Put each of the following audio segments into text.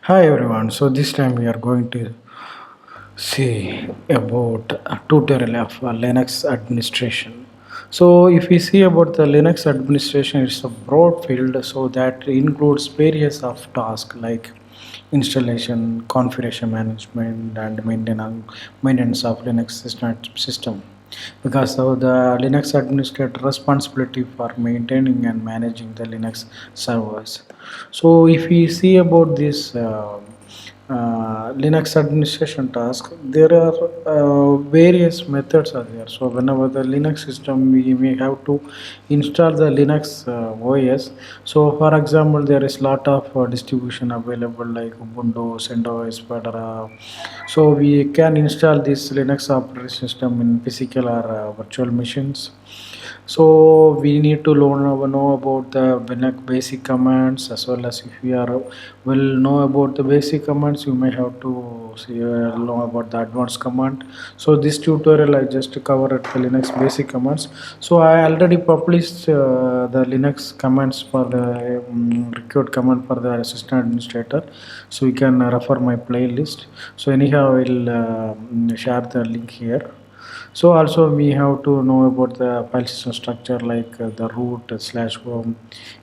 Hi everyone. So this time we are going to see about a tutorial of Linux administration. So if we see about the Linux administration, it's a broad field so that includes various of tasks like installation, configuration management, and maintenance of Linux system. Because of the Linux administrator responsibility for maintaining and managing the Linux servers. So if we see about this Linux administration task, there are various methods are there. So whenever the Linux system, we may have to install the Linux OS. So for example, there is lot of distribution available like Ubuntu, CentOS, Fedora. So we can install this Linux operating system in physical or virtual machines. So we need to know about the basic commands, as well as if we are will know about the basic commands, you may have to see, know about the advanced command. So this tutorial I just covered the Linux basic commands. So I already published the Linux commands for the required command for the system administrator. So you can refer my playlist. So anyhow, I will share the link here. So also we have to know about the file system structure like the root slash home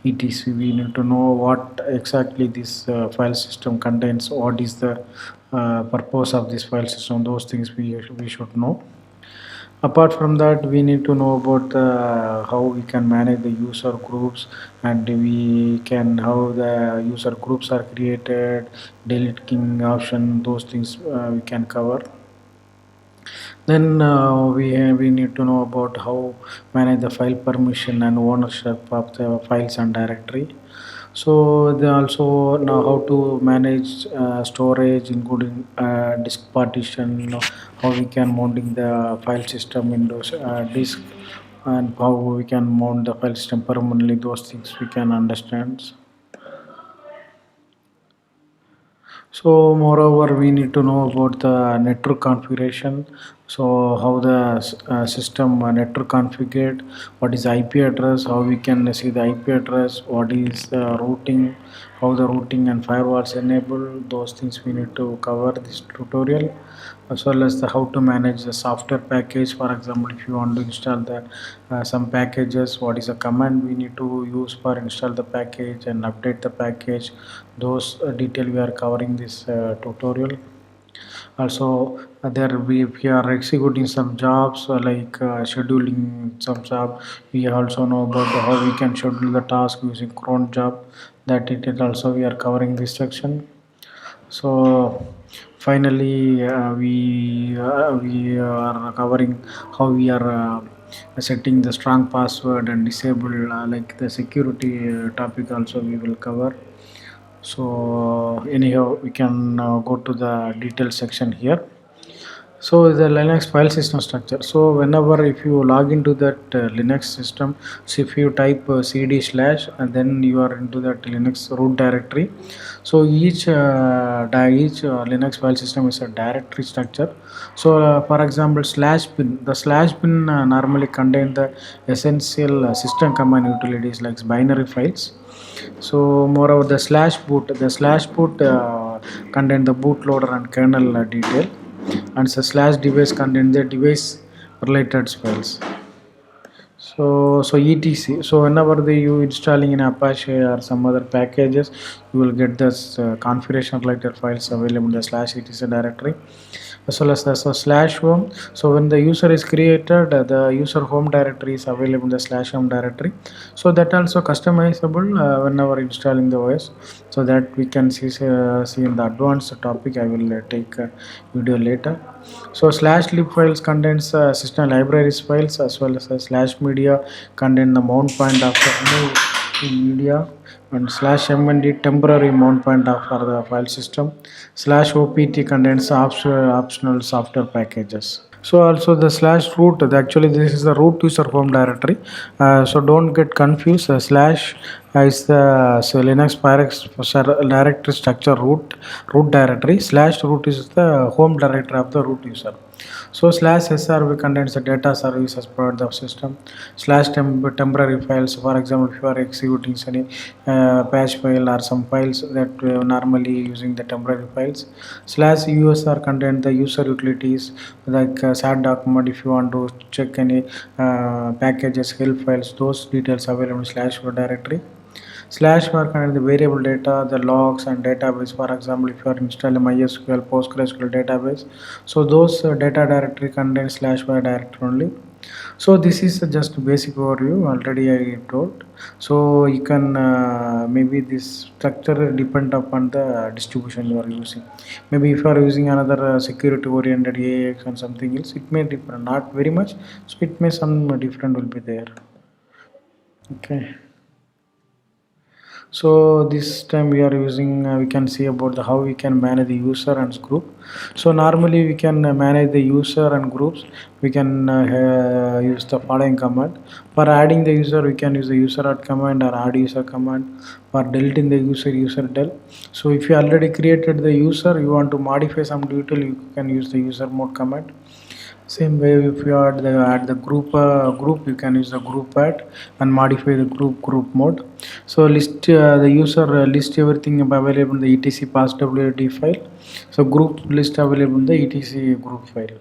etc. We need to know what exactly this file system contains, what is the purpose of this file system. Those things we should know. Apart from that, we need to know about how we can manage the user groups, and we can how the user groups are created, deleting option, those things we can cover. Then we need to know about how manage the file permission and ownership of the files and directory. So they also know how to manage storage, including disk partition, how we can mounting the file system in those disk, and how we can mount the file system permanently. Those things we can understand. So moreover, we need to know about the network configuration. So how the system network configured, what is IP address, how we can see the IP address, what is the routing, how the routing and firewalls enable. Those things we need to cover this tutorial, as well as the how to manage the software package. For example, if you want to install the some packages, what is a command we need to use for install the package and update the package. Those detail we are covering this tutorial. Also there we are executing some jobs like scheduling some job. We also know about how we can schedule the task using cron job. That detail also we are covering this section. So finally, we are covering how we are setting the strong password and disable like the security topic also we will cover. So anyhow, we can go to the detail section here. So the Linux file system structure. So whenever if you log into that Linux system, so if you type cd slash and then you are into that Linux root directory. So each Linux file system is a directory structure. So for example, slash bin. The slash bin normally contain the essential system command utilities like binary files. So moreover, the slash boot contain the bootloader and kernel detail, and the slash device contain the device related files. So etc. So whenever you installing in Apache or some other packages, you will get this configuration related files available in the slash etc directory, as well as the slash home. So when the user is created, the user home directory is available in the slash home directory. So that also customizable whenever installing the OS. So that we can see in the advanced topic. I will take a video later. So slash lib files contains system libraries files, as well as slash media contain the mount point of the media, and slash mnd temporary mount point of for the file system. Slash opt contains optional software packages. So also the slash root, actually this is the root user home directory. So don't get confused. Slash is the so Linux directory structure root directory slash root is the home directory of the root user. So slash srv contains the data service as part of the system. Slash temporary files, for example, if you are executing any patch file or some files that normally using the temporary files. Slash usr contain the user utilities like sad document if you want to check any packages, help files, those details available in slash directory. Slash work and the variable data, the logs and database. For example, if you are installing MySQL, PostgreSQL database, so those data directory contains slash var directory only. So this is just basic overview. Already I told. So you can maybe this structure depend upon the distribution you are using. Maybe if you are using another security oriented AX and something else, it may differ. Not very much. So it may some different will be there. Okay. So this time we are using we can see about the how we can manage the user and group. So normally we can manage the user and groups. We can use the following command. For adding the user we can use the user add command or add user command. For deleting the user del. So if you already created the user, you want to modify some detail, you can use the user mode command. Same way, if you add the group, you can use the group add and modify the group mode. So list the user list everything available in the etc passwd file. So group list available in the etc group file.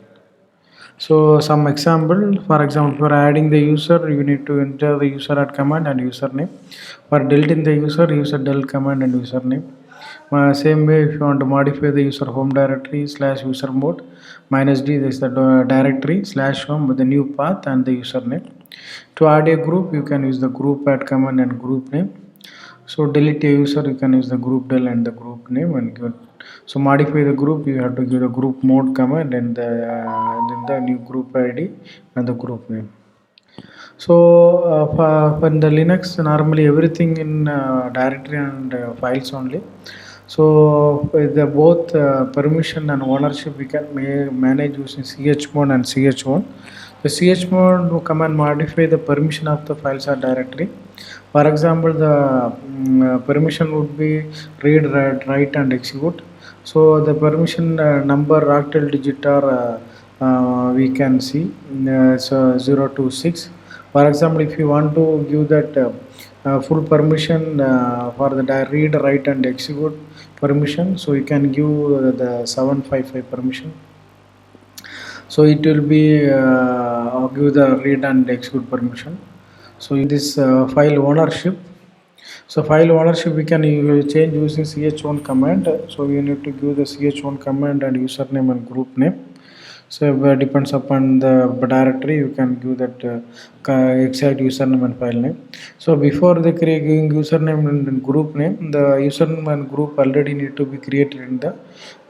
So some example, for example, for adding the user, you need to enter the user add command and username. For deleting the user, use a del command and username. Same way, if you want to modify the user home directory slash user mode, minus d is the directory slash home with the new path and the username. To add a group, you can use the group add command and group name. So delete a user, you can use the group del and the group name and give it. So modify the group, you have to give the group mode command and then the new group ID and the group name. So for the Linux, normally everything in directory and files only. So with the both permission and ownership, we can manage using chmod and ch1. The chmod command modify the permission of the files or directory. For example, the permission would be read, write, and execute. So the permission number octal digit or we can see so 0 to 6. For example, if you want to give that full permission for the read, write, and execute permission, so you can give the 755 permission. So it will be give the read and execute permission. So in this file ownership, so file ownership we can change using ch1 command. So you need to give the ch1 command and username and group name. So depends upon the directory, you can give that exact username and file name. So before the giving username and group name, the username and group already need to be created in the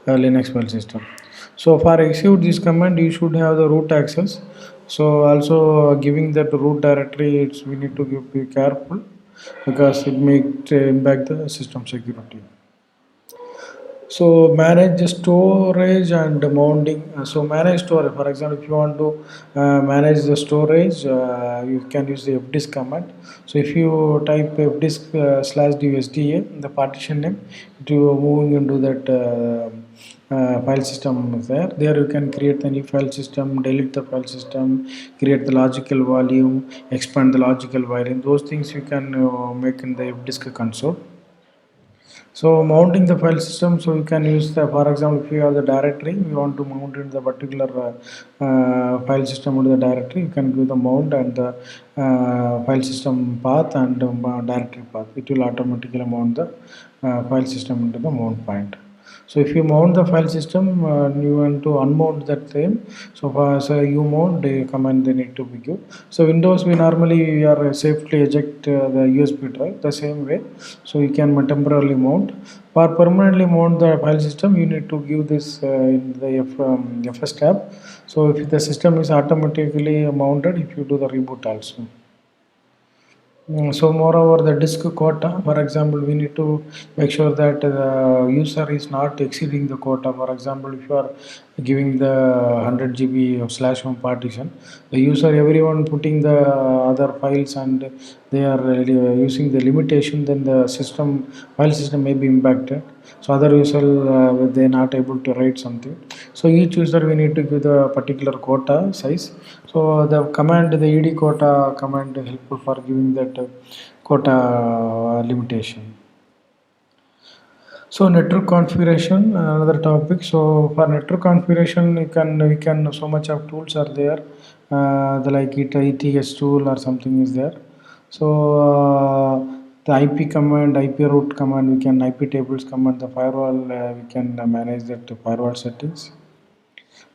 Linux file system. So for execute this command, you should have the root access. So also giving that root directory, we need to be careful because it may impact the system security. So manage the storage and mounting. So manage storage. For example, if you want to manage the storage, you can use the fdisk command. So if you type fdisk slash usda, the partition name, to moving into that file system there. There you can create the new file system, delete the file system, create the logical volume, expand the logical volume. Those things you can make in the fdisk console. So mounting the file system, so you can use the, for example, if you have the directory, you want to mount in the particular file system into the directory, you can give the mount and the file system path and directory path. It will automatically mount the file system into the mount point. So if you mount the file system, you want to unmount that same. So so you mount the command they need to be give. So Windows we normally we are safely eject the USB drive the same way. So you can temporarily mount. For permanently mount the file system, you need to give this in the FS tab. So if the system is automatically mounted, if you do the reboot also. So moreover, the disk quota, for example, we need to make sure that the user is not exceeding the quota. For example, if you are giving the 100 GB of slash home partition. The user, everyone putting the other files and they are using the limitation, then the system file system may be impacted. So other user they not able to write something. So each user we need to give the particular quota size. So the command, the ed quota command is helpful for giving that quota limitation. So network configuration, another topic. So for network configuration, we can so much of tools are there. The like it ETS tool or something is there. So the IP command, IP route command, we can IP tables command. The firewall, we can manage that firewall settings.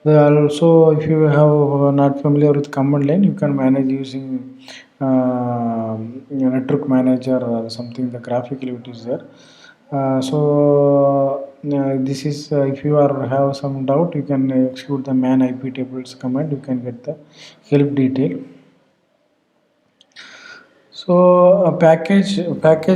There are also, if you have not familiar with command line, you can manage using network manager or something. The graphical it is there. This is if you are have some doubt, you can execute the man IP tables command. You can get the help detail. So package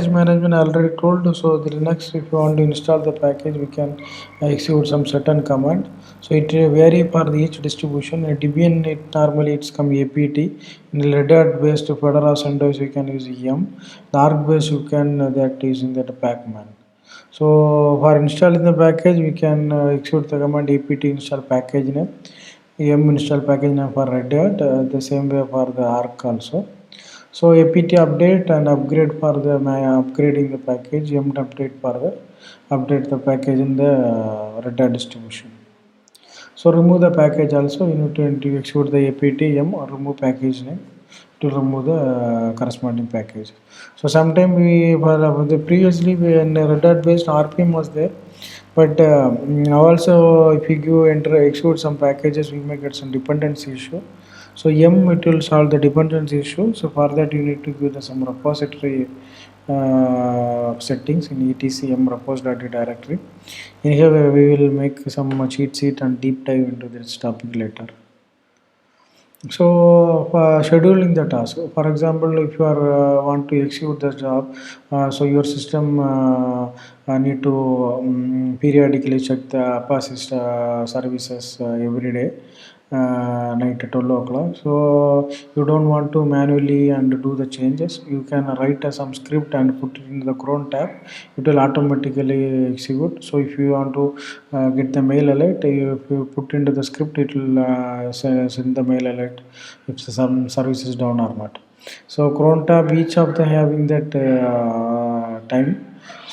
management I already told. So the Linux, if you want to install the package, we can execute some certain command. So it vary for each distribution. Debian, it normally it's come apt. In Red Hat based Fedora CentOS you can use em. The Arc based you can that using that pacman. So for installing the package, we can execute the command apt install package name, em install package name for Red Hat. The same way for the Arc also. So apt update and upgrade for the upgrading the package, em update for the update the package in the Red Hat distribution. So remove the package also, you need to execute the apt em or remove package name to remove the corresponding package. So sometime we for the previously when Red Hat based RPM was there, but now also if you give enter execute some packages, we may get some dependency issue. So em it will solve the dependency issue. So for that you need to give the some repository settings in etc m repos.d directory. In here we will make some cheat sheet and deep dive into this topic later. So scheduling the task. For example, if you are want to execute the job, so your system need to periodically check the assist services every day. Night at 12 o'clock. So you don't want to manually and do the changes. You can write some script and put it in the cron tab. It will automatically execute. So if you want to get the mail alert, if you put into the script, it will send the mail alert if some service is down or not. So cron tab, each of the having that time.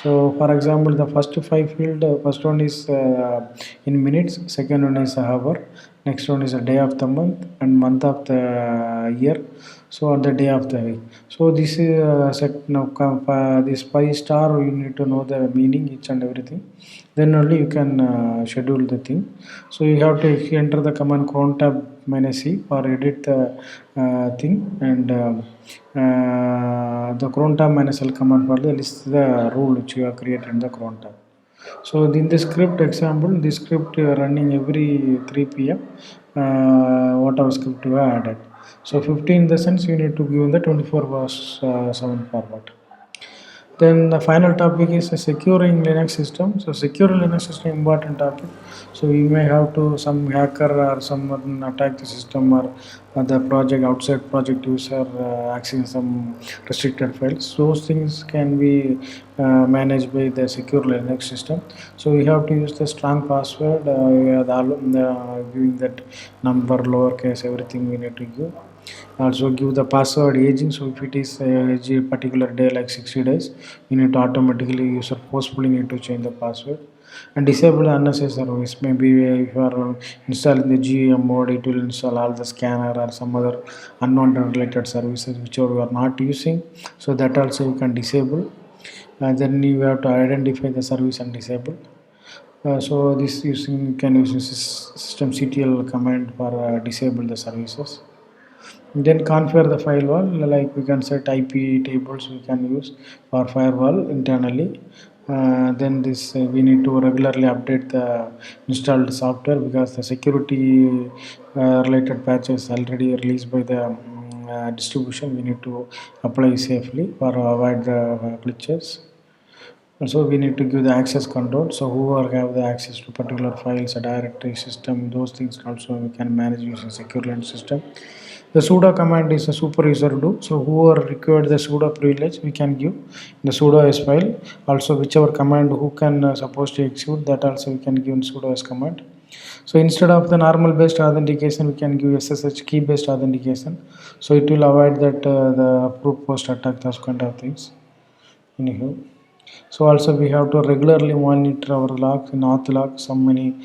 So for example, the first five field, first one is in minutes, second one is hour, next one is a day of the month and month of the year. So on the day of the week. So this is set now. This 5 star you need to know the meaning each and everything. Then only you can schedule the thing. So you have to enter the command cron tab -c or edit the thing and the cron tab -l command for the list the rule which you have created in the cron tab. So in the script example, this script running every 3 p.m. Whatever script you have added. So 15 in the sense you need to give in the 24 hours 7 format. Then the final topic is securing Linux system. So securing Linux system important topic. So you may have to some hacker or someone attack the system or the project outside project user accessing some restricted files. Those things can be managed by the secure Linux system. So we have to use the strong password. Giving that number lowercase everything we need to give. Also give the password aging. So if it is a particular day like 60 days, you need to automatically user forcefully need to change the password. And disable unnecessary service. Maybe if you are installing the GM mode, it will install all the scanner or some other unwanted related services which you are not using. So that also you can disable. Then you have to identify the service and disable. So this using you can use systemctl command for disable the services. Then configure the firewall, like we can set IP tables we can use for firewall internally. Then this we need to regularly update the installed software because the security related patches already released by the distribution. We need to apply safely for avoid the glitches. Also, we need to give the access control. So, whoever have the access to particular files, a directory system, those things also we can manage using secure lens system. The sudo command is a super user do. So, whoever required the sudo privilege, we can give the sudo s file. Also, whichever command who can supposed to execute, that also we can give in sudo s command. So instead of the normal based authentication, we can give SSH key based authentication. So it will avoid that the proof post attack, those kind of things. Anyhow, so also we have to regularly monitor our logs in auth log. So many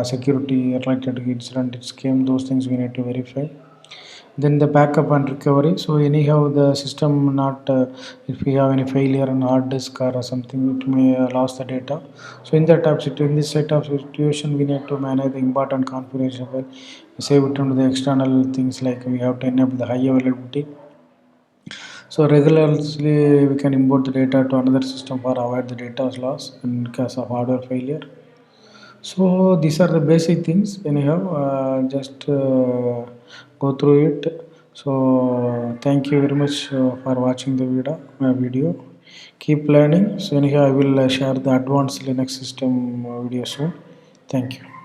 security related incident it came, those things we need to verify. Then the backup and recovery. So anyhow the system not if we have any failure in hard disk or something, it may lose the data. So in that type in this set of situation, we need to manage the important configuration file, save it into the external things, like we have to enable the high availability. So regularly we can import the data to another system for avoid the data loss in case of hardware failure. So these are the basic things. Anyhow, just go through it. So thank you very much for watching the video. Keep learning. So anyhow, I will share the advanced Linux system video soon. Thank you.